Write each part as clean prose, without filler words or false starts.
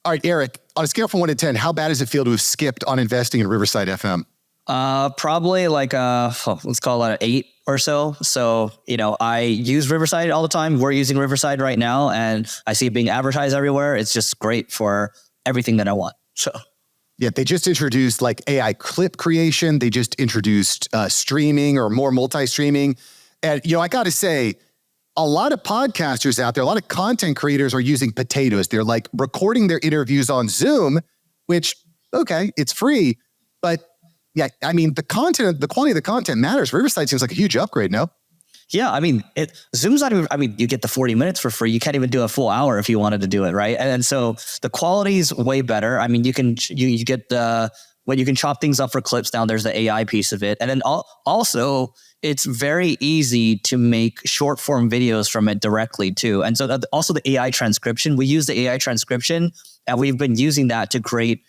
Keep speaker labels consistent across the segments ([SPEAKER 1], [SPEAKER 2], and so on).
[SPEAKER 1] All right, Eric, on a scale from 1 to 10, how bad does it feel to have skipped on investing in Riverside FM?
[SPEAKER 2] Probably like let's call it an 8 or so. So, I use Riverside all the time. We're using Riverside right now, and I see it being advertised everywhere. It's just great for everything that I want. So,
[SPEAKER 1] yeah, they just introduced like AI clip creation. They just introduced streaming or more multi-streaming. And, I got to say, a lot of podcasters out there, a lot of content creators are using potatoes. They're like recording their interviews on Zoom, which, okay, it's free. But yeah, I mean, the quality of the content matters. Riverside seems like a huge upgrade, no?
[SPEAKER 2] Yeah, I mean, Zoom's not even, you get the 40 minutes for free. You can't even do a full hour if you wanted to do it, right? And so the quality is way better. I mean, you get when you can chop things up for clips down, there's the AI piece of it. And then also, it's very easy to make short form videos from it directly too. And so also the AI transcription, we use the AI transcription, and we've been using that to create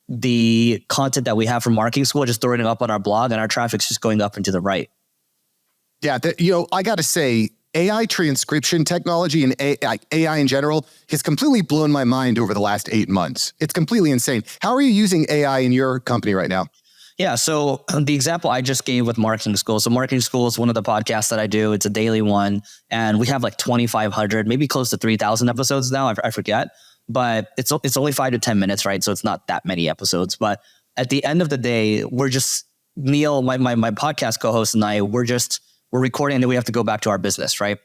[SPEAKER 2] the content that we have from marketing school, just throwing it up on our blog, and our traffic's just going up and to the right.
[SPEAKER 1] Yeah, I got to say, AI transcription technology and AI in general has completely blown my mind over the last 8 months. It's completely insane. How are you using AI in your company right now?
[SPEAKER 2] Yeah, so the example I just gave with marketing school. So marketing school is one of the podcasts that I do. It's a daily one, and we have like 2,500, maybe close to 3,000 episodes now. I forget, but it's only 5 to 10 minutes, right? So it's not that many episodes. But at the end of the day, we're just Neil, my podcast co-host, and I, we're recording, and then we have to go back to our business, right?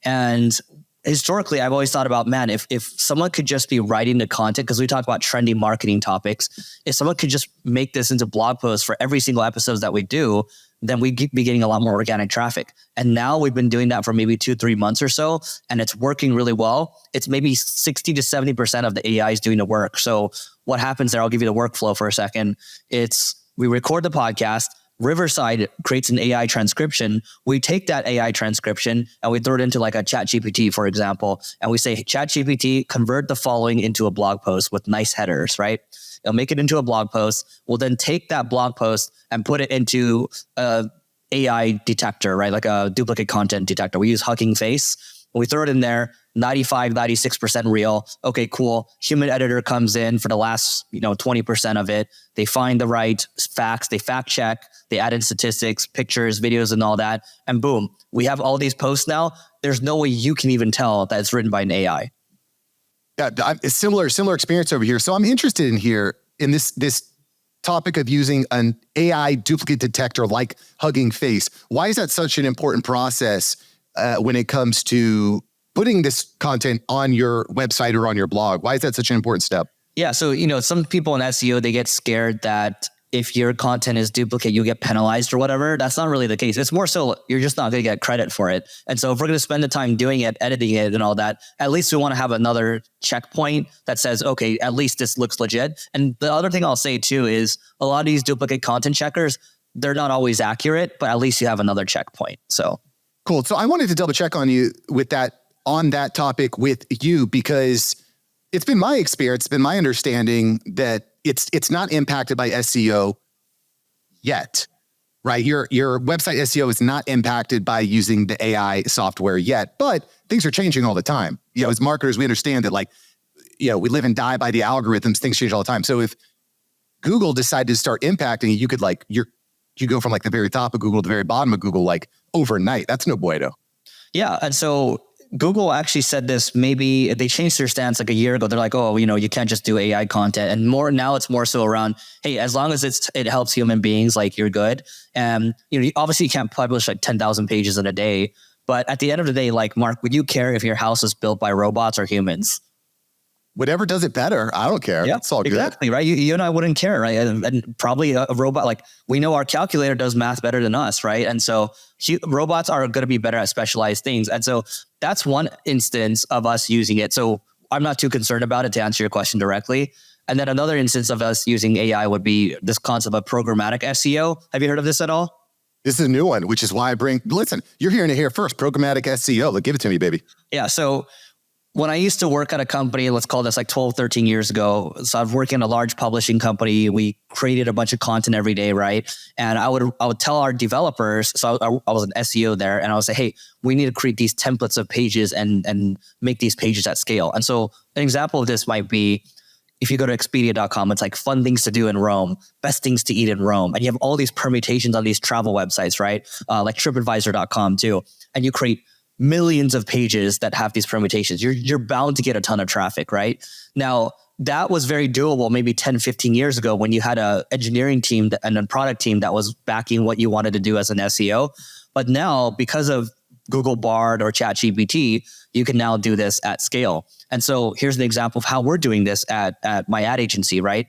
[SPEAKER 2] And historically, I've always thought about, man, if someone could just be writing the content, because we talk about trendy marketing topics, if someone could just make this into blog posts for every single episode that we do, then we'd be getting a lot more organic traffic. And now we've been doing that for maybe 2-3 months or so, and it's working really well. It's maybe 60 to 70% of the AI is doing the work. So what happens there, I'll give you the workflow for a second. We record the podcast, Riverside creates an AI transcription. We take that AI transcription and we throw it into like a ChatGPT, for example, and we say, ChatGPT, convert the following into a blog post with nice headers, right? It'll make it into a blog post. We'll then take that blog post and put it into a AI detector, right? Like a duplicate content detector. We use Hugging Face. We throw it in there, 95, 96% real. Okay, cool. Human editor comes in for the last, 20% of it. They find the right facts. They fact check. They add in statistics, pictures, videos, and all that. And boom, we have all these posts now. There's no way you can even tell that it's written by an AI.
[SPEAKER 1] Yeah, it's similar experience over here. So I'm interested in this topic of using an AI duplicate detector like Hugging Face. Why is that such an important process when it comes to putting this content on your website or on your blog? Why is that such an important step?
[SPEAKER 2] Yeah. So, some people in SEO, they get scared that if your content is duplicate, you get penalized or whatever. That's not really the case. It's more so you're just not going to get credit for it. And so if we're going to spend the time doing it, editing it and all that, at least we want to have another checkpoint that says, okay, at least this looks legit. And the other thing I'll say too is a lot of these duplicate content checkers, they're not always accurate, but at least you have another checkpoint. So
[SPEAKER 1] cool. So I wanted to double check on you on that topic with you, because it's been my experience, it's been my understanding that it's not impacted by SEO yet, right? Your website SEO is not impacted by using the AI software yet, but things are changing all the time. As marketers, we understand that we live and die by the algorithms. Things change all the time. So if Google decided to start impacting, you could you go from the very top of Google to the very bottom of Google overnight. That's no bueno.
[SPEAKER 2] Yeah, and so Google actually said this, maybe they changed their stance a year ago. They're like, oh, you can't just do AI content. And now it's more so around, hey, as long as it helps human beings, you're good. And, obviously you can't publish 10,000 pages in a day. But at the end of the day, Mark, would you care if your house is built by robots or humans?
[SPEAKER 1] Whatever does it better. I don't care.
[SPEAKER 2] Yeah,
[SPEAKER 1] it's all good.
[SPEAKER 2] Exactly, right? You and I wouldn't care, right? And probably a robot, we know our calculator does math better than us, right? And so robots are going to be better at specialized things. And so that's one instance of us using it. So I'm not too concerned about it, to answer your question directly. And then another instance of us using AI would be this concept of programmatic SEO. Have you heard of this at all?
[SPEAKER 1] This is a new one, which is why listen, you're hearing it here first, programmatic SEO. Give it to me, baby.
[SPEAKER 2] Yeah, so when I used to work at a company, let's call this 12, 13 years ago. So I was working in a large publishing company. We created a bunch of content every day, right? And I would tell our developers, so I was an SEO there, and I would say, hey, we need to create these templates of pages and make these pages at scale. And so an example of this might be, if you go to Expedia.com, it's like fun things to do in Rome, best things to eat in Rome. And you have all these permutations on these travel websites, right? Like TripAdvisor.com too. And you create millions of pages that have these permutations. You're bound to get a ton of traffic, right? Now, that was very doable maybe 10, 15 years ago when you had an engineering team and a product team that was backing what you wanted to do as an SEO. But now, because of Google Bard or ChatGPT, you can now do this at scale. And so here's an example of how we're doing this at my ad agency, right?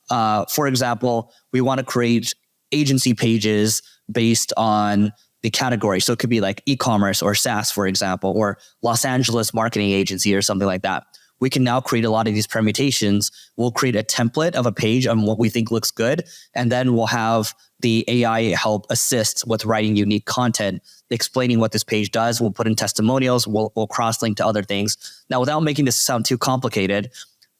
[SPEAKER 2] For example, we want to create agency pages based on the category. So it could be like e-commerce or SaaS, for example, or Los Angeles marketing agency or something like that. We can now create a lot of these permutations. We'll create a template of a page on what we think looks good. And then we'll have the AI help assist with writing unique content, explaining what this page does. We'll put in testimonials. We'll cross-link to other things. Now, without making this sound too complicated,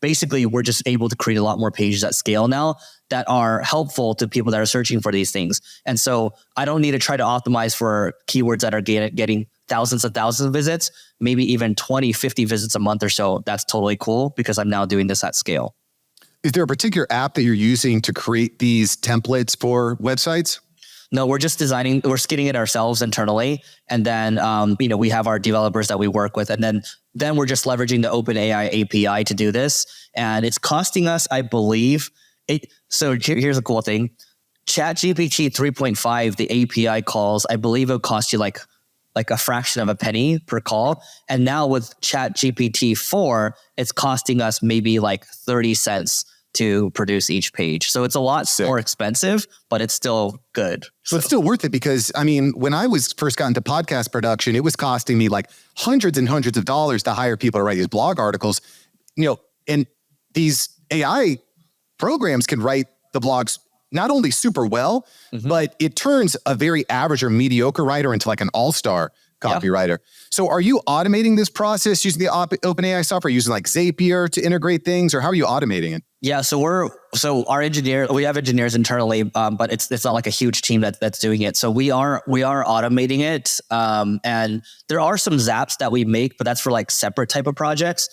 [SPEAKER 2] basically, we're just able to create a lot more pages at scale now that are helpful to people that are searching for these things. And so I don't need to try to optimize for keywords that are getting thousands of visits, maybe even 20, 50 visits a month or so. That's totally cool because I'm now doing this at scale.
[SPEAKER 1] Is there a particular app that you're using to create these templates for websites?
[SPEAKER 2] No, we're just we're skinning it ourselves internally. And then, we have our developers that we work with. And then we're just leveraging the OpenAI API to do this. And it's costing us, I believe, so here's a cool thing. ChatGPT 3.5, the API calls, I believe it'll cost you like a fraction of a penny per call. And now with ChatGPT 4, it's costing us maybe like 30 cents to produce each page. So it's a lot more expensive, but it's still good.
[SPEAKER 1] So it's still worth it because, I mean, when I was first got into podcast production, it was costing me like hundreds and hundreds of dollars to hire people to write these blog articles, and these AI programs can write the blogs not only super well, but it turns a very average or mediocre writer into like an all-star copywriter. Yeah. So are you automating this process using the OpenAI software, using like Zapier to integrate things, or how are you automating it?
[SPEAKER 2] Yeah, we have engineers internally, but it's not like a huge team that's doing it. So we are automating it, and there are some zaps that we make, but that's for like separate type of projects.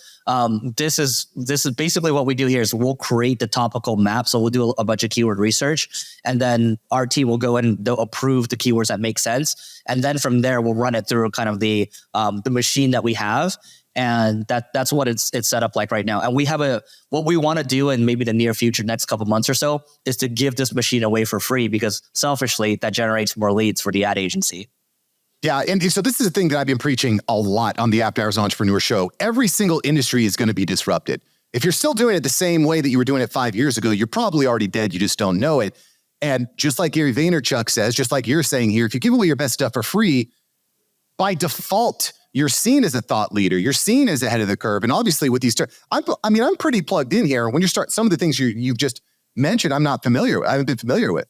[SPEAKER 2] This is basically what we do here is we'll create the topical map. So we'll do a bunch of keyword research, and then our team will go in and they'll approve the keywords that make sense, and then from there we'll run it through kind of the machine that we have. And that's what it's set up like right now. And we have what we want to do in maybe the near future, next couple months or so, is to give this machine away for free because selfishly that generates more leads for the ad agency.
[SPEAKER 1] Yeah. And so this is the thing that I've been preaching a lot on the After Hours Entrepreneur Show. Every single industry is going to be disrupted. If you're still doing it the same way that you were doing it 5 years ago, you're probably already dead. You just don't know it. And just like Gary Vaynerchuk says, just like you're saying here, if you give away your best stuff for free, by default, you're seen as a thought leader. You're seen as ahead of the curve. And obviously with these, I'm pretty plugged in here. When you start some of the things you've just mentioned, I haven't been familiar with.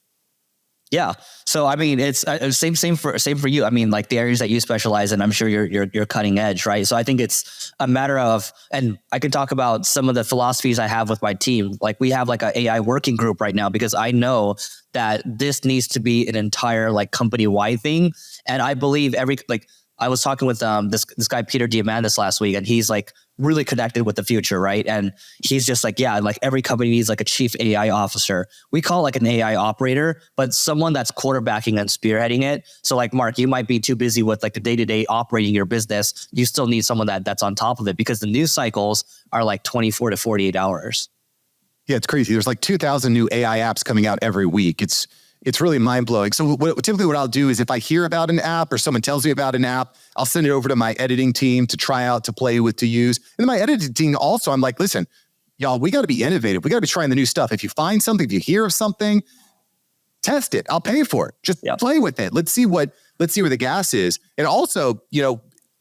[SPEAKER 2] Yeah. So, I mean, it's same for you. I mean, like the areas that you specialize in, I'm sure you're cutting edge, right? So I think it's a matter of, and I can talk about some of the philosophies I have with my team. Like we have like an AI working group right now because I know that this needs to be an entire like company-wide thing. And I believe I was talking with this guy, Peter Diamandis last week, and he's like really connected with the future, right? And he's just like, yeah, like every company needs like a chief AI officer. We call it like an AI operator, but someone that's quarterbacking and spearheading it. So like, Mark, you might be too busy with like the day-to-day operating your business. You still need someone that's on top of it because the news cycles are like 24 to 48 hours.
[SPEAKER 1] Yeah, it's crazy. There's like 2,000 new AI apps coming out every week. It's really mind-blowing. So typically what I'll do is if I hear about an app or someone tells me about an app, I'll send it over to my editing team to try out, to play with, to use. And then my editing team also, I'm like, listen, y'all, we got to be innovative. We got to be trying the new stuff. If you find something, if you hear of something, test it. I'll pay for it. Just play with it. Let's see where the gas is. And also,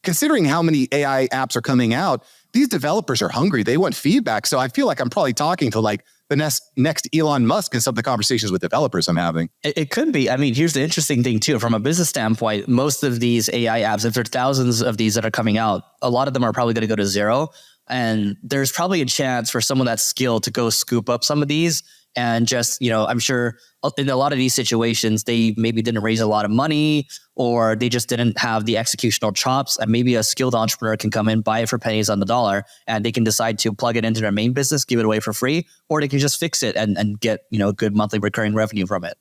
[SPEAKER 1] considering how many AI apps are coming out, these developers are hungry. They want feedback. So I feel like I'm probably talking to like the next Elon Musk in some of the conversations with developers I'm having.
[SPEAKER 2] It could be. I mean, here's the interesting thing too. From a business standpoint, most of these AI apps, if there are thousands of these that are coming out, a lot of them are probably going to go to zero. And there's probably a chance for someone that's skilled to go scoop up some of these and just, I'm sure in a lot of these situations, they maybe didn't raise a lot of money, or they just didn't have the executional chops. And maybe a skilled entrepreneur can come in, buy it for pennies on the dollar, and they can decide to plug it into their main business, give it away for free, or they can just fix it and get, good monthly recurring revenue from it.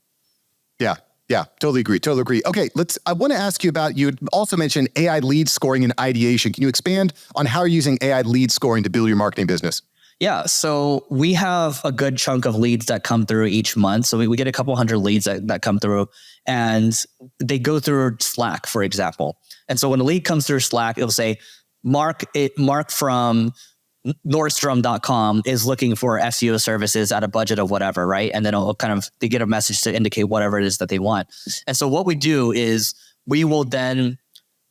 [SPEAKER 1] Yeah, totally agree. Okay, I want to ask you about, you also mentioned AI lead scoring and ideation. Can you expand on how you're using AI lead scoring to build your marketing business?
[SPEAKER 2] Yeah, so we have a good chunk of leads that come through each month. So we get a couple hundred leads that come through, and they go through Slack, for example. And so when a lead comes through Slack, it'll say, Mark from Nordstrom.com is looking for SEO services at a budget of whatever, right? And then they get a message to indicate whatever it is that they want. And so what we do is we will then,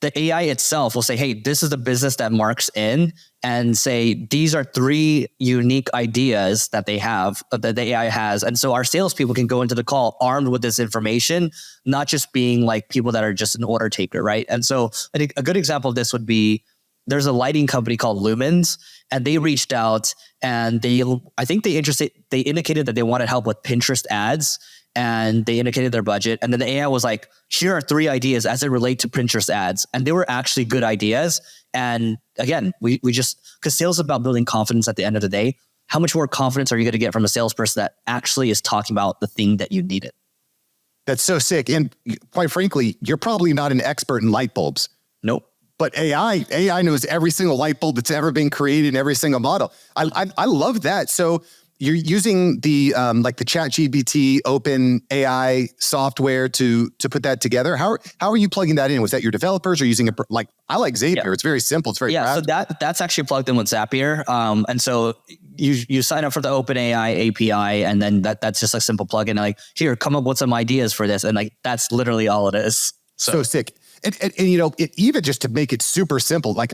[SPEAKER 2] the AI itself will say, hey, this is the business that Mark's in, and say, these are 3 unique ideas that they have, that the AI has. And so our salespeople can go into the call armed with this information, not just being like people that are just an order taker, right? And so I think a good example of this would be, there's a lighting company called Lumens, and they reached out, and they indicated that they wanted help with Pinterest ads, and they indicated their budget. And then the AI was like, here are 3 ideas as it relate to Pinterest ads. And they were actually good ideas. And again, we just, because sales is about building confidence at the end of the day. How much more confidence are you going to get from a salesperson that actually is talking about the thing that you needed?
[SPEAKER 1] That's so sick. And quite frankly, you're probably not an expert in light bulbs.
[SPEAKER 2] Nope.
[SPEAKER 1] But AI knows every single light bulb that's ever been created in every single model. I love that. So you're using the like the ChatGPT open AI software to put that together. How are you plugging that in? Was that your developers, or using I like Zapier? Yeah. It's very simple. It's very
[SPEAKER 2] so that's actually plugged in with Zapier. And so you sign up for the OpenAI API, and then that's just a simple plugin. Like, here, come up with some ideas for this, and like that's literally all it is.
[SPEAKER 1] So sick. And it, even just to make it super simple, like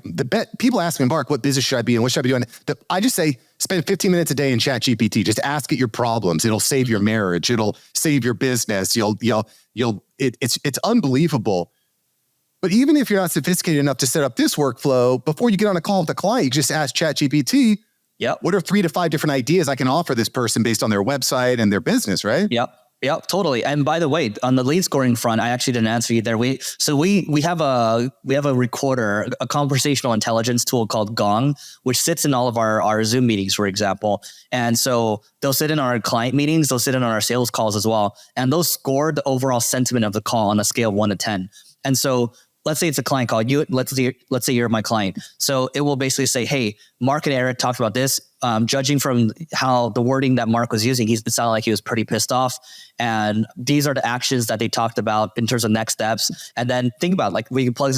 [SPEAKER 1] people ask me, Mark, what business should I be in? What should I be doing? I just say, spend 15 minutes a day in ChatGPT. Just ask it your problems. It'll save your marriage. It'll save your business. It's unbelievable. But even if you're not sophisticated enough to set up this workflow, before you get on a call with the client, you just ask ChatGPT, what are 3 to 5 different ideas I can offer this person based on their website and their business, right?
[SPEAKER 2] Yep, totally. And by the way, on the lead scoring front, I actually didn't answer you there. We have a recorder, a conversational intelligence tool called Gong, which sits in all of our Zoom meetings, for example. And so they'll sit in our client meetings, they'll sit in on our sales calls as well. And they'll score the overall sentiment of the call on a scale of 1 to 10. And so let's say it's a client call. Let's say you're my client. So it will basically say, hey, Mark and Eric talked about this. Judging from how the wording that Mark was using, it sounded like he was pretty pissed off. And these are the actions that they talked about in terms of next steps. And then think about, like, we can plug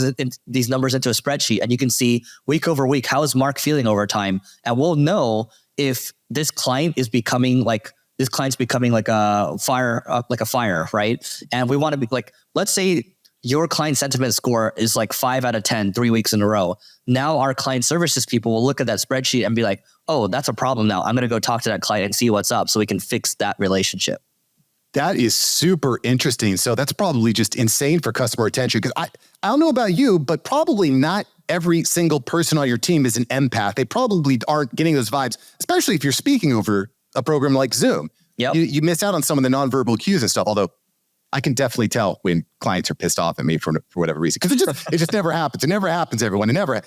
[SPEAKER 2] these numbers into a spreadsheet, and you can see week over week, how is Mark feeling over time? And we'll know if this client is becoming like, a fire, right? And we want to be like, let's say your client sentiment score is like 5 out of 10, 3 weeks in a row. Now our client services people will look at that spreadsheet and be like, oh, that's a problem now. I'm going to go talk to that client and see what's up so we can fix that relationship.
[SPEAKER 1] That is super interesting. So that's probably just insane for customer retention. Because I don't know about you, but probably not every single person on your team is an empath. They probably aren't getting those vibes, especially if you're speaking over a program like Zoom.
[SPEAKER 2] Yep.
[SPEAKER 1] You miss out on some of the nonverbal cues and stuff, although I can definitely tell when clients are pissed off at me for whatever reason, because it just never happens. It never happens, everyone. It never.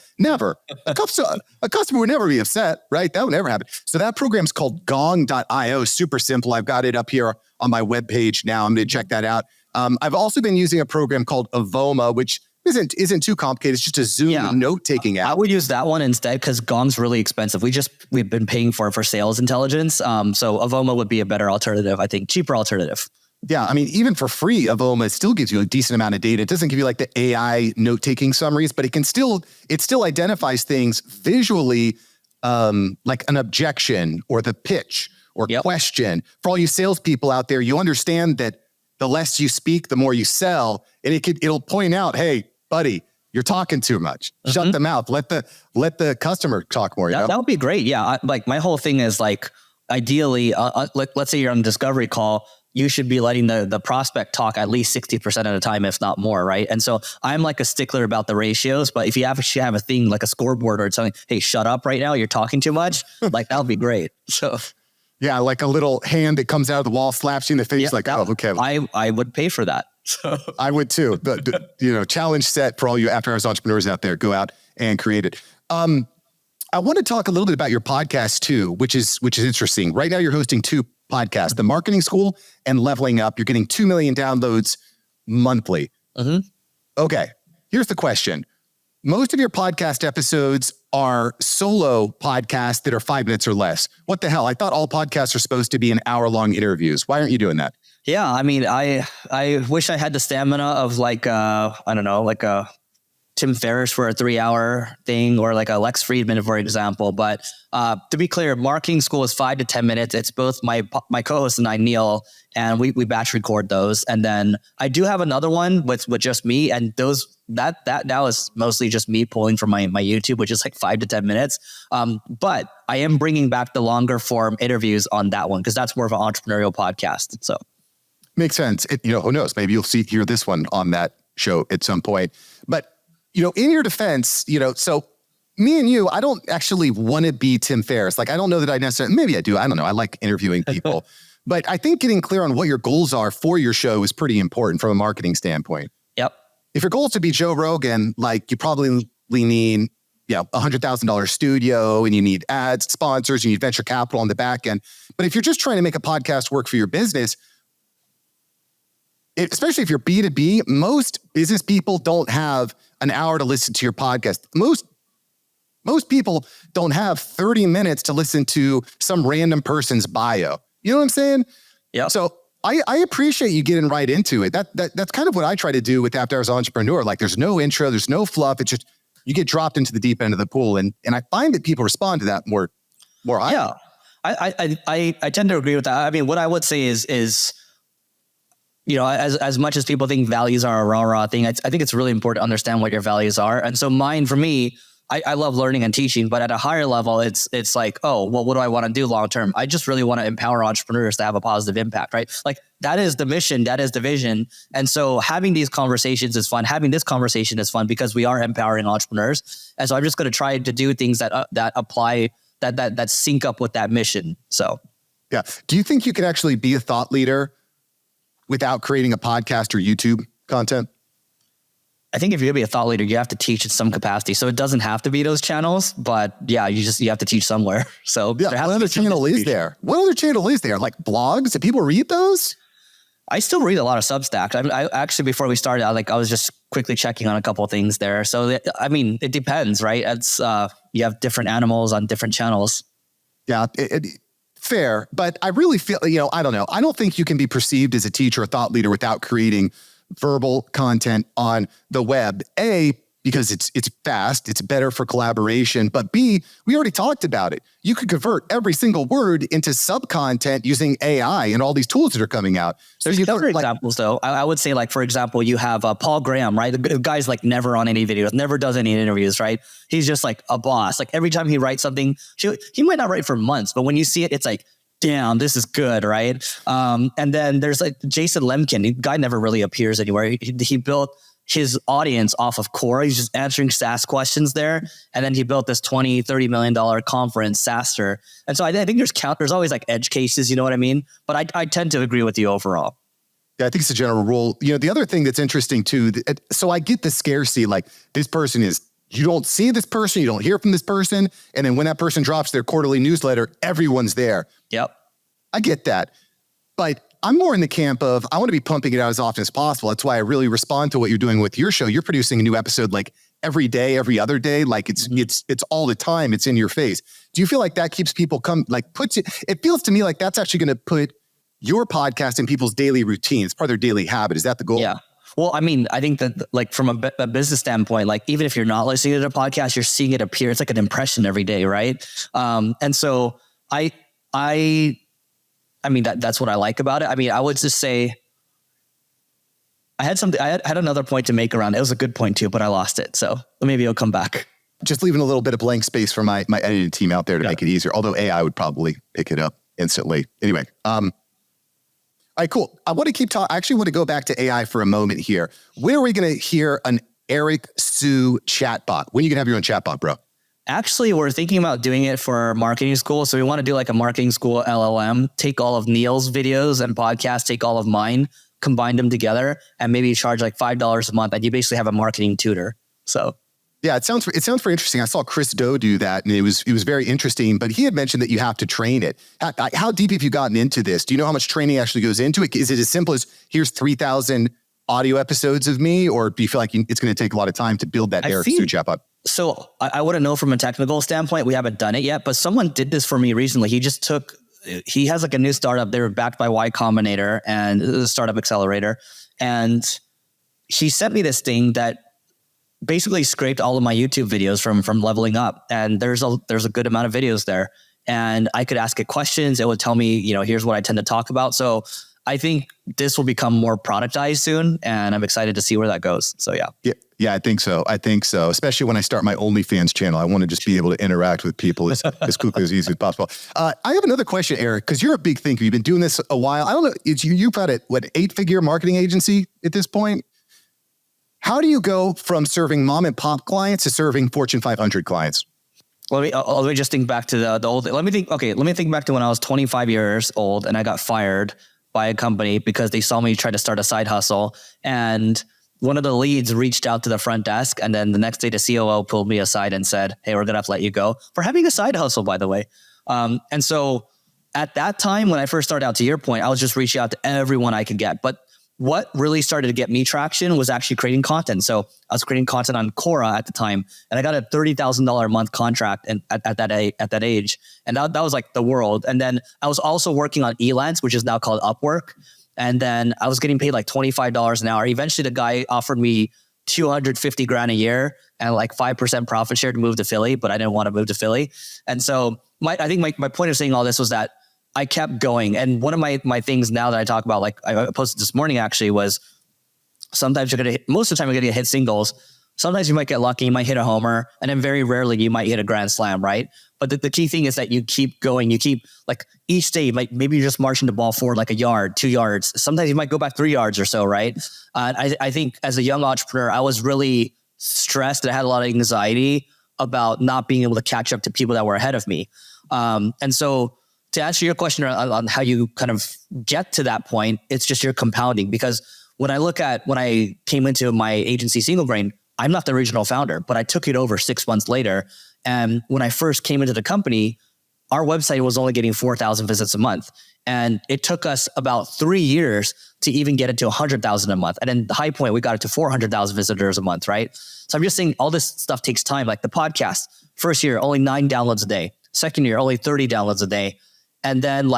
[SPEAKER 1] A customer would never be upset, right? That would never happen. So that program's called gong.io. Super simple. I've got it up here on my webpage now. I'm going to check that out. I've also been using a program called Avoma, which isn't too complicated. It's just a Zoom note-taking app.
[SPEAKER 2] I would use that one instead, because Gong's really expensive. We've been paying for sales intelligence. So Avoma would be a better alternative, I think, cheaper alternative.
[SPEAKER 1] Yeah, I mean, even for free, Avoma still gives you a decent amount of data. It doesn't give you like the AI note-taking summaries, but it still identifies things visually, like an objection or the pitch or question. For all you salespeople out there, you understand that the less you speak, the more you sell, and it'll point out, hey, buddy, you're talking too much. Shut the mouth. Let the customer talk more.
[SPEAKER 2] That would be great. Yeah, like my whole thing is like, ideally, let's say you're on a discovery call, you should be letting the prospect talk at least 60% of the time, if not more, right? And so I'm like a stickler about the ratios, but if you actually have a thing like a scoreboard or something, hey, shut up right now, you're talking too much, like that would be great. So
[SPEAKER 1] Yeah, like a little hand that comes out of the wall, slaps you in the face. Okay.
[SPEAKER 2] I would pay for that. So.
[SPEAKER 1] I would too. Challenge set for all you after hours entrepreneurs out there. Go out and create it. I want to talk a little bit about your podcast too, which is interesting. Right now, you're hosting 2 podcasts: The Marketing School and Leveling Up. You're getting 2 million downloads monthly. Mm-hmm. Okay, here's the question. Most of your podcast episodes are solo podcasts that are 5 minutes or less. What the hell? I thought all podcasts are supposed to be an hour-long interviews. Why aren't you doing that?
[SPEAKER 2] Yeah, I mean, I wish I had the stamina of like a Tim Ferriss for a 3-hour thing, or like a Lex Friedman, for example. But to be clear, Marketing School is 5 to 10 minutes. It's both my co-host and I, Neil, and we batch record those. And then I do have another one with just me, and that now is mostly just me pulling from my YouTube, which is like 5 to 10 minutes. But I am bringing back the longer form interviews on that one because that's more of an entrepreneurial podcast. So
[SPEAKER 1] makes sense. Who knows? Maybe you'll hear this one on that show at some point. But in your defense, so me and you, I don't actually want to be Tim Ferriss. Like, I don't know that I necessarily, maybe I do. I don't know. I like interviewing people, but I think getting clear on what your goals are for your show is pretty important from a marketing standpoint.
[SPEAKER 2] Yep.
[SPEAKER 1] If your goal is to be Joe Rogan, like you probably need, $100,000 studio, and you need ads, sponsors, you need venture capital on the back end. But if you're just trying to make a podcast work for your business, especially if you're B2B, most business people don't have an hour to listen to your podcast. Most people don't have 30 minutes to listen to some random person's bio. You know what I'm saying?
[SPEAKER 2] Yeah.
[SPEAKER 1] So I appreciate you getting right into it. That's kind of what I try to do with After Hours Entrepreneur. Like, there's no intro, there's no fluff. It's just you get dropped into the deep end of the pool, and I find that people respond to that more.
[SPEAKER 2] Yeah, I tend to agree with that. I mean, what I would say is as much as people think values are a rah-rah thing, I think it's really important to understand what your values are. And so mine, for me, I love learning and teaching, but at a higher level, it's like, oh, well, what do I want to do long-term? I just really want to empower entrepreneurs to have a positive impact, right? Like, that is the mission, that is the vision. And so having these conversations is fun. Having this conversation is fun because we are empowering entrepreneurs. And so I'm just going to try to do things that apply, that sync up with that mission. So,
[SPEAKER 1] yeah. Do you think you could actually be a thought leader without creating a podcast or YouTube content?
[SPEAKER 2] I think if you're gonna be a thought leader, you have to teach in some capacity. So it doesn't have to be those channels, but yeah, you have to teach somewhere. So
[SPEAKER 1] yeah, what other channel is there? What other channel is there? Like blogs? Do people read those?
[SPEAKER 2] I still read a lot of Substack. I actually, before we started, I was just quickly checking on a couple of things there. So I mean, it depends, right? It's you have different animals on different channels.
[SPEAKER 1] Yeah, fair. But I really feel, I don't know. I don't think you can be perceived as a teacher or thought leader without creating verbal content on the web. A, because it's fast, it's better for collaboration. But B, we already talked about it. You could convert every single word into sub-content using AI and all these tools that are coming out.
[SPEAKER 2] So there's other examples, though. I would say, like, for example, you have Paul Graham, right? The guy's like never on any videos, never does any interviews, right? He's just like a boss. Like, every time he writes something, he might not write for months, but when you see it, it's like, damn, this is good, right? And then there's like Jason Lemkin. The guy never really appears anywhere. He built his audience off of Quora. He's just answering SaaS questions there. And then he built this $20-30 million conference, SaaSer. And so I think there's always like edge cases, you know what I mean? But I tend to agree with you overall.
[SPEAKER 1] Yeah, I think it's a general rule. The other thing that's interesting too, so I get the scarcity, like this person is, you don't see this person, you don't hear from this person. And then when that person drops their quarterly newsletter, everyone's there.
[SPEAKER 2] Yep.
[SPEAKER 1] I get that. But I'm more in the camp of, I want to be pumping it out as often as possible. That's why I really respond to what you're doing with your show. You're producing a new episode like every day, every other day. Like it's all the time. It's in your face. Do you feel like that keeps people it feels to me like that's actually going to put your podcast in people's daily routine. It's part of their daily habit. Is that the goal?
[SPEAKER 2] Yeah. Well, I mean, I think that, like, from a business standpoint, like, even if you're not listening to the podcast, you're seeing it appear. It's like an impression every day, right? And so I mean, that's what I like about it. I mean, I would just say I had another point to make around it. It was a good point too, but I lost it. So maybe it'll come back.
[SPEAKER 1] Just leaving a little bit of blank space for my editing team out there to make it easier. Although AI would probably pick it up instantly. Anyway, all right, cool. I want to keep talking. I actually want to go back to AI for a moment here. When are we going to hear an Eric Sue chatbot? When are you going to have your own chatbot, bro?
[SPEAKER 2] Actually, we're thinking about doing it for marketing school. So we want to do like a marketing school LLM, take all of Neil's videos and podcasts, take all of mine, combine them together, and maybe charge like $5 a month. And you basically have a marketing tutor. So
[SPEAKER 1] yeah, it sounds very interesting. I saw Chris Do do that, and it was very interesting. But he had mentioned that you have to train it. How deep have you gotten into this? Do you know how much training actually goes into it? Is it as simple as here's 3,000 audio episodes of me, or do you feel like it's going to take a lot of time to build that Eric Suchap up?
[SPEAKER 2] So I wouldn't know from a technical standpoint. We haven't done it yet, but someone did this for me recently. He has like a new startup. They were backed by Y Combinator and the startup accelerator, and he sent me this thing that basically scraped all of my YouTube videos from leveling up. And there's a good amount of videos there, and I could ask it questions. It would tell me, here's what I tend to talk about. So I think this will become more productized soon, and I'm excited to see where that goes. So yeah, I think so. Especially when I start my OnlyFans channel, I want to just be able to interact with people as quickly as easy as possible. I have another question, Eric, because you're a big thinker. You've been doing this a while. I don't know. You've got an 8-figure marketing agency at this point. How do you go from serving mom and pop clients to serving Fortune 500 clients? Let me just think back to the old. Let me think back to when I was 25 years old and I got fired by a company because they saw me try to start a side hustle, and one of the leads reached out to the front desk, and then the next day the COO pulled me aside and said, "Hey, we're gonna have to let you go for having a side hustle, by the way." And so at that time, when I first started out, to your point, I was just reaching out to everyone I could get. But what really started to get me traction was actually creating content. So I was creating content on Quora at the time, and I got a $30,000 a month contract at that age. And that was like the world. And then I was also working on Elance, which is now called Upwork. And then I was getting paid like $25 an hour. Eventually the guy offered me $250,000 a year and like 5% profit share to move to Philly, but I didn't want to move to Philly. And so I think my point of saying all this was that I kept going. And one of my things now that I talk about, like I posted this morning actually, was sometimes most of the time you're going to hit singles. Sometimes you might get lucky, you might hit a homer, and then very rarely you might hit a grand slam, right? But the key thing is that you keep going. You keep, like, each day, maybe you're just marching the ball forward like a yard, 2 yards. Sometimes you might go back 3 yards or so, right? I think as a young entrepreneur, I was really stressed and I had a lot of anxiety about not being able to catch up to people that were ahead of me. And so to answer your question on how you kind of get to that point, it's just your compounding. Because when I came into my agency, Single Brain, I'm not the original founder, but I took it over 6 months later. And when I first came into the company, our website was only getting 4,000 visits a month. And it took us about 3 years to even get it to 100,000 a month. And then the high point, we got it to 400,000 visitors a month, right? So I'm just saying all this stuff takes time. Like the podcast, first year, only 9 downloads a day. Second year, only 30 downloads a day. And then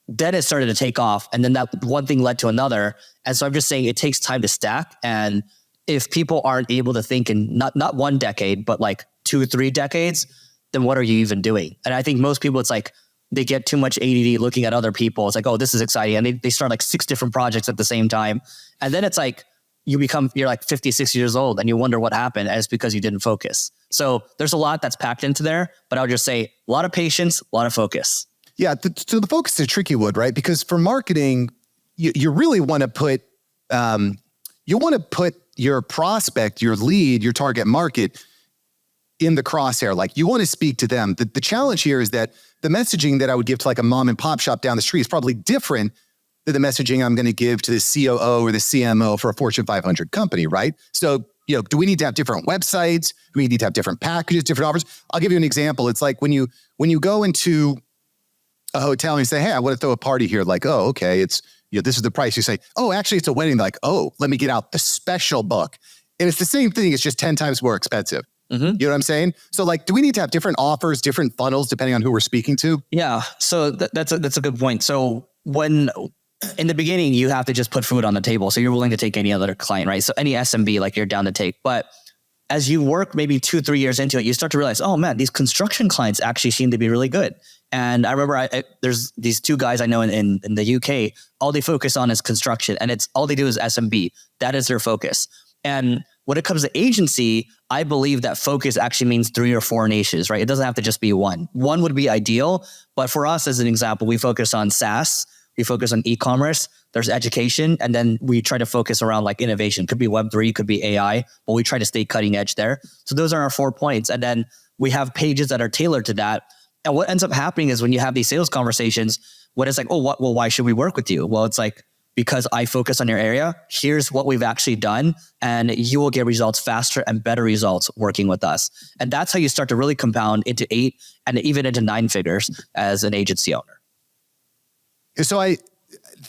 [SPEAKER 2] then it started to take off. And then that one thing led to another. And so I'm just saying it takes time to stack. And if people aren't able to think in not 1 decade, but like 2 or 3 decades, then what are you even doing? And I think most people, it's like they get too much ADD looking at other people. It's like, oh, this is exciting. And they start like 6 different projects at the same time. And then it's like you're like 50, 60 years old and you wonder what happened. And it's because you didn't focus. So there's a lot that's packed into there, but I would just say a lot of patience, a lot of focus.
[SPEAKER 1] Yeah. So the focus is a tricky one, right? Because for marketing, you really want to put, your prospect, your lead, your target market in the crosshair. Like you want to speak to them. The challenge here is that the messaging that I would give to like a mom and pop shop down the street is probably different than the messaging I'm going to give to the COO or the CMO for a Fortune 500 company, right? So, do we need to have different websites? Do we need to have different packages, different offers? I'll give you an example. It's like when you go into a hotel and you say, hey, I want to throw a party here. Like, oh, okay. It's, this is the price. You say, oh, actually it's a wedding. Like, oh, let me get out the special book. And it's the same thing. It's just 10 times more expensive. Mm-hmm. You know what I'm saying? So like, do we need to have different offers, different funnels, depending on who we're speaking to?
[SPEAKER 2] Yeah. So that's a good point. So when in the beginning, you have to just put food on the table. So you're willing to take any other client, right? So any SMB, like you're down to take. But as you work maybe 2-3 years into it, you start to realize, oh man, these construction clients actually seem to be really good. And I remember there's these 2 guys I know in the UK, all they focus on is construction, and it's all they do is SMB. That is their focus. And when it comes to agency, I believe that focus actually means 3 or 4 niches, right? It doesn't have to just be one. One would be ideal, but for us, as an example, we focus on SaaS, we focus on e-commerce, there's education, and then we try to focus around like innovation. Could be Web3, could be AI, but we try to stay cutting edge there. So those are our 4 points. And then we have pages that are tailored to that. And what ends up happening is when you have these sales conversations, what is like, oh, well, why should we work with you? Well, it's like, because I focus on your area, here's what we've actually done, and you will get results faster and better results working with us. And that's how you start to really compound into 8 and even into 9 figures as an agency owner.
[SPEAKER 1] So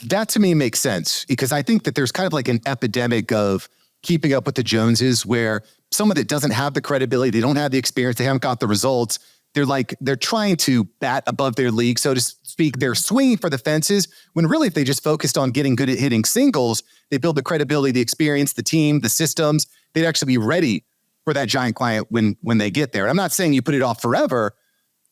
[SPEAKER 1] that to me makes sense, because I think that there's kind of like an epidemic of keeping up with the Joneses, where someone that doesn't have the credibility, they don't have the experience, they haven't got the results, they're trying to bat above their league, so to speak. They're swinging for the fences, when really if they just focused on getting good at hitting singles, they build the credibility, the experience, the team, the systems, they'd actually be ready for that giant client when they get there. And I'm not saying you put it off forever,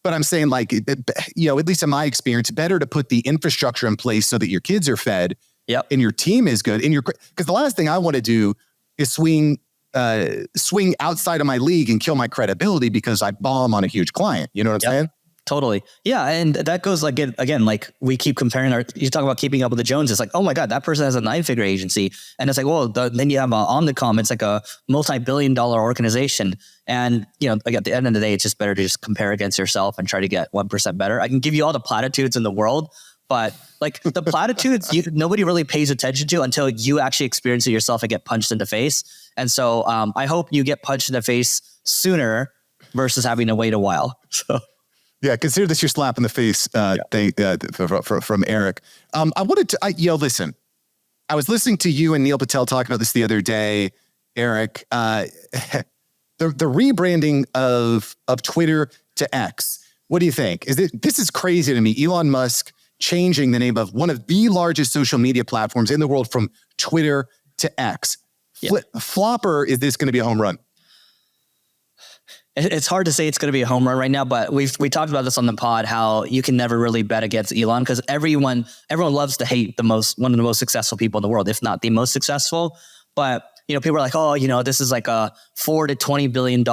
[SPEAKER 1] but I'm saying, like, at least in my experience, better to put the infrastructure in place so that your kids are fed,
[SPEAKER 2] yep,
[SPEAKER 1] and your team is good. Because the last thing I want to do is swing outside of my league and kill my credibility because I bomb on a huge client. You know what I'm saying?
[SPEAKER 2] Totally. Yeah. And that goes like, again, like we keep comparing you talk about keeping up with the Joneses. Like, oh my God, that person has a 9-figure agency. And it's like, well, then you have Omnicom. It's like a multi-billion-dollar organization. And, like at the end of the day, it's just better to just compare against yourself and try to get 1% better. I can give you all the platitudes in the world, but like the platitudes, nobody really pays attention to until you actually experience it yourself and get punched in the face. And so I hope you get punched in the face sooner versus having to wait a while. So.
[SPEAKER 1] Yeah, consider this your slap in the face thing from Eric. I wanted to, listen, I was listening to you and Neil Patel talk about this the other day, Eric. The rebranding of Twitter to X. What do you think? This is crazy to me. Elon Musk changing the name of one of the largest social media platforms in the world from Twitter to X. Yeah. Flopper, is this going to be a home run?
[SPEAKER 2] It's hard to say it's going to be a home run right now, but we talked about this on the pod, how you can never really bet against Elon, because everyone loves to hate one of the most successful people in the world, if not the most successful. But people are like, oh, this is like a $4 to $20 billion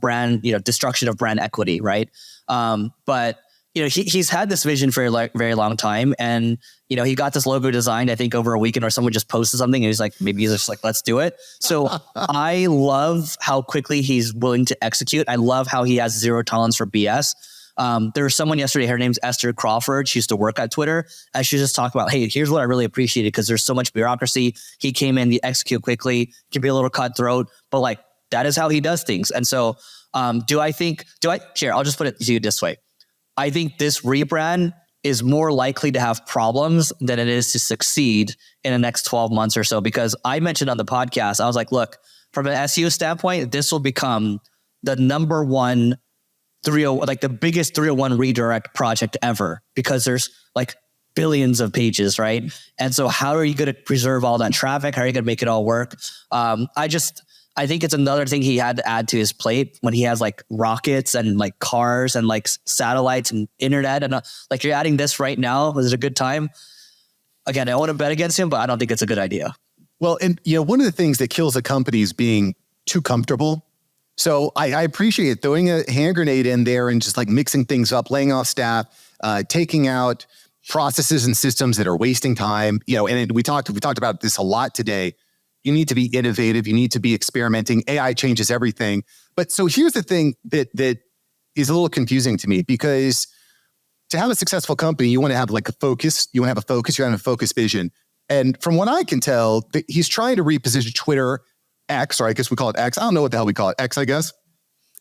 [SPEAKER 2] brand, destruction of brand equity, right? But he's had this vision for a very long time, and he got this logo designed, I think, over a weekend, or someone just posted something, and he's like, let's do it. So I love how quickly he's willing to execute. I love how he has zero tolerance for BS. There was someone yesterday, her name's Esther Crawford. She used to work at Twitter, and she just talked about, hey, here's what I really appreciated, because there's so much bureaucracy. He came in, he execute quickly, can be a little cutthroat, but like that is how he does things. And so I'll just put it to you this way. I think this rebrand is more likely to have problems than it is to succeed in the next 12 months or so. Because I mentioned on the podcast, I was like, look, from an SEO standpoint, this will become the number one the biggest 301 redirect project ever, because there's like billions of pages, right? And so how are you going to preserve all that traffic? How are you going to make it all work? I think it's another thing he had to add to his plate when he has like rockets and like cars and like satellites and internet. And like you're adding this right now. Was it a good time? Again, I don't want to bet against him, but I don't think it's a good idea.
[SPEAKER 1] Well, and one of the things that kills a company is being too comfortable. So I appreciate throwing a hand grenade in there and just like mixing things up, laying off staff, taking out processes and systems that are wasting time. And we talked about this a lot today. You need to be innovative. You need to be experimenting. AI changes everything. But so here's the thing that is a little confusing to me, because to have a successful company, you want to have like a focus. You want to have a focus. You want to have a focused vision. And from what I can tell, he's trying to reposition Twitter X, or I guess we call it X. I don't know what the hell we call it. X, I guess,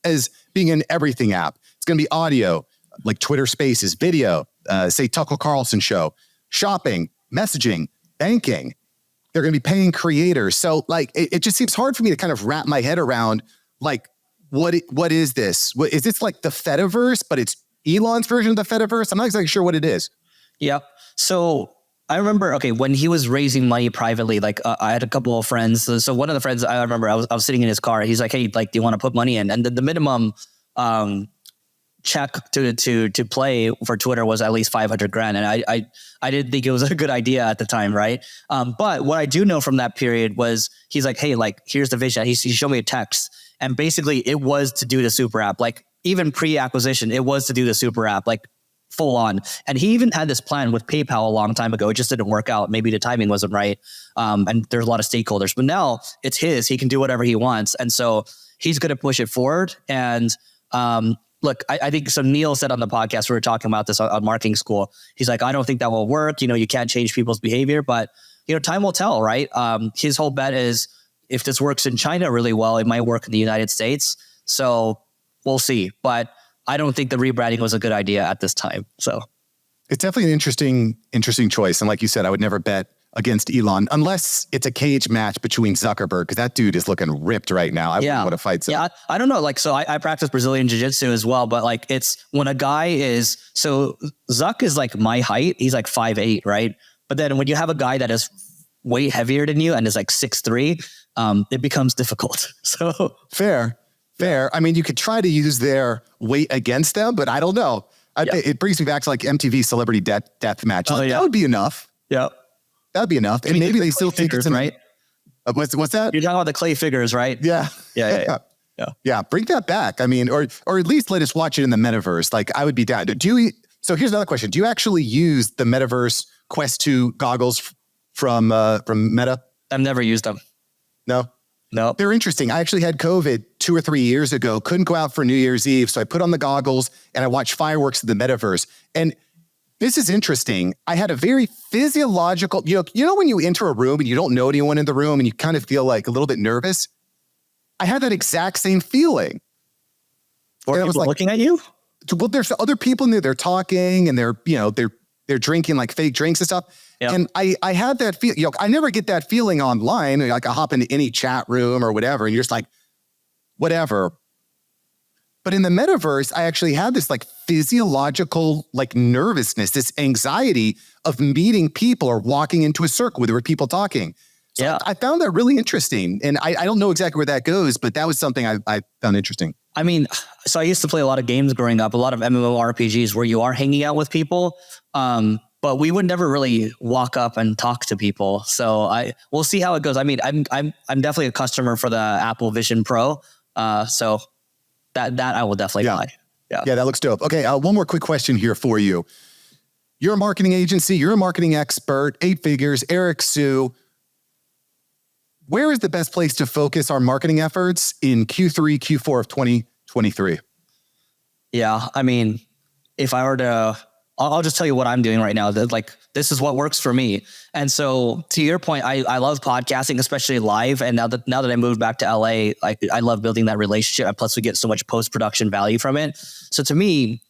[SPEAKER 1] as being an everything app. It's going to be audio, like Twitter Spaces, video, say Tucker Carlson show, shopping, messaging, banking. They're going to be paying creators. So like, it just seems hard for me to kind of wrap my head around, like, what is this? Is this like the Fediverse, but it's Elon's version of the Fediverse? I'm not exactly sure what it is.
[SPEAKER 2] Yeah. So I remember, when he was raising money privately, like I had a couple of friends. So one of the friends I remember, I was sitting in his car. He's like, hey, like, do you want to put money in? And the minimum check to play for Twitter was at least $500,000. And I didn't think it was a good idea at the time. Right. But what I do know from that period was he's like, hey, like, here's the vision. He showed me a text, and basically it was to do the super app, like even pre-acquisition, it was to do the super app, like full on. And he even had this plan with PayPal a long time ago. It just didn't work out. Maybe the timing wasn't right. And there's a lot of stakeholders, but now it's his, he can do whatever he wants. And so he's going to push it forward. And Look, I think so. Neil said on the podcast, we were talking about this on marketing school. He's like, I don't think that will work. You can't change people's behavior, but time will tell, right? His whole bet is if this works in China really well, it might work in the United States. So we'll see. But I don't think the rebranding was a good idea at this time. So
[SPEAKER 1] it's definitely an interesting choice. And like you said, I would never bet against Elon unless it's a cage match between Zuckerberg, because that dude is looking ripped right now. I wouldn't want to fight.
[SPEAKER 2] Yeah, I don't know. Like, so I practice Brazilian jiu-jitsu as well, but like it's when a guy is, so Zuck is like my height. He's like 5'8", right? But then when you have a guy that is way heavier than you and is like 6'3", it becomes difficult. So
[SPEAKER 1] fair. I mean, you could try to use their weight against them, but I don't know. It brings me back to like MTV Celebrity Death Match. That would be enough.
[SPEAKER 2] Yeah.
[SPEAKER 1] That'd be enough. And maybe they still think it's
[SPEAKER 2] right.
[SPEAKER 1] What's that?
[SPEAKER 2] You're talking about the clay figures, right?
[SPEAKER 1] Yeah. Yeah. Bring that back. I mean, or at least let us watch it in the metaverse. Like I would be down. So here's another question. Do you actually use the metaverse Quest 2 goggles from Meta?
[SPEAKER 2] I've never used them.
[SPEAKER 1] No.
[SPEAKER 2] They're
[SPEAKER 1] interesting. I actually had COVID 2 or 3 years ago. Couldn't go out for New Year's Eve. So I put on the goggles and I watched fireworks in the metaverse. And this is interesting. I had a very physiological, you know, when you enter a room and you don't know anyone in the room and you kind of feel like a little bit nervous. I had that exact same feeling.
[SPEAKER 2] Or people like, looking at you?
[SPEAKER 1] Well, there's other people in there. They're talking and they're drinking like fake drinks and stuff. Yep. And I had that feel. I never get that feeling online. Like I hop into any chat room or whatever, and you're just like, whatever. But in the metaverse, I actually had this like physiological like nervousness, this anxiety of meeting people or walking into a circle where there were people talking. So I found that really interesting. And I don't know exactly where that goes, but that was something I found interesting.
[SPEAKER 2] I mean, so I used to play a lot of games growing up, a lot of MMORPGs where you are hanging out with people. But we would never really walk up and talk to people. So we'll see how it goes. I mean, I'm definitely a customer for the Apple Vision Pro. So that I will definitely buy.
[SPEAKER 1] Yeah, that looks dope. Okay, one more quick question here for you. You're a marketing agency. You're a marketing expert. 8 figures. Eric Sue. Where is the best place to focus our marketing efforts in Q3, Q4 of 2023?
[SPEAKER 2] Yeah, I mean, if I were to, I'll just tell you what I'm doing right now. Like, this is what works for me. And so to your point, I love podcasting, especially live. And now that I moved back to LA, I love building that relationship. And plus we get so much post-production value from it. So to me,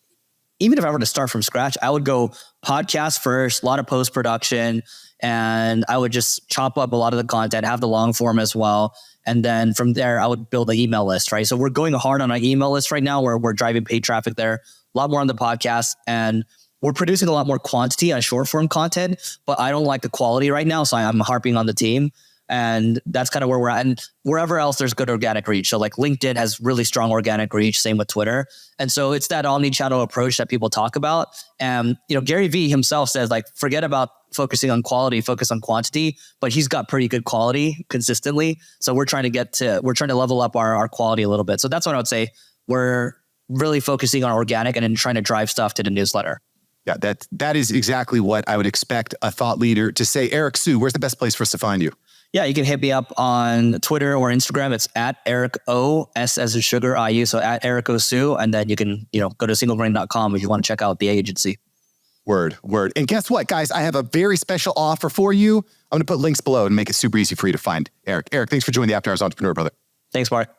[SPEAKER 2] even if I were to start from scratch, I would go podcast first, a lot of post-production, and I would just chop up a lot of the content, have the long form as well. And then from there, I would build an email list, right? So we're going hard on our email list right now where we're driving paid traffic there, a lot more on the podcast. And we're producing a lot more quantity on short form content, but I don't like the quality right now. So I'm harping on the team. And that's kind of where we're at. And wherever else there's good organic reach. So like LinkedIn has really strong organic reach, same with Twitter. And so it's that omni-channel approach that people talk about. And, Gary Vee himself says, like, forget about focusing on quality, focus on quantity, but he's got pretty good quality consistently. So we're trying to level up our quality a little bit. So that's what I would say. We're really focusing on organic and then trying to drive stuff to the newsletter.
[SPEAKER 1] Yeah, that is exactly what I would expect a thought leader to say. Eric Sue, where's the best place for us to find you?
[SPEAKER 2] Yeah, you can hit me up on Twitter or Instagram. It's at Eric O, S as in sugar, IU. So at Eric O Sue. And then you can, go to singlegrain.com if you want to check out the agency.
[SPEAKER 1] Word. And guess what, guys? I have a very special offer for you. I'm going to put links below and make it super easy for you to find Eric. Eric, thanks for joining the After Hours Entrepreneur, brother.
[SPEAKER 2] Thanks, Mark.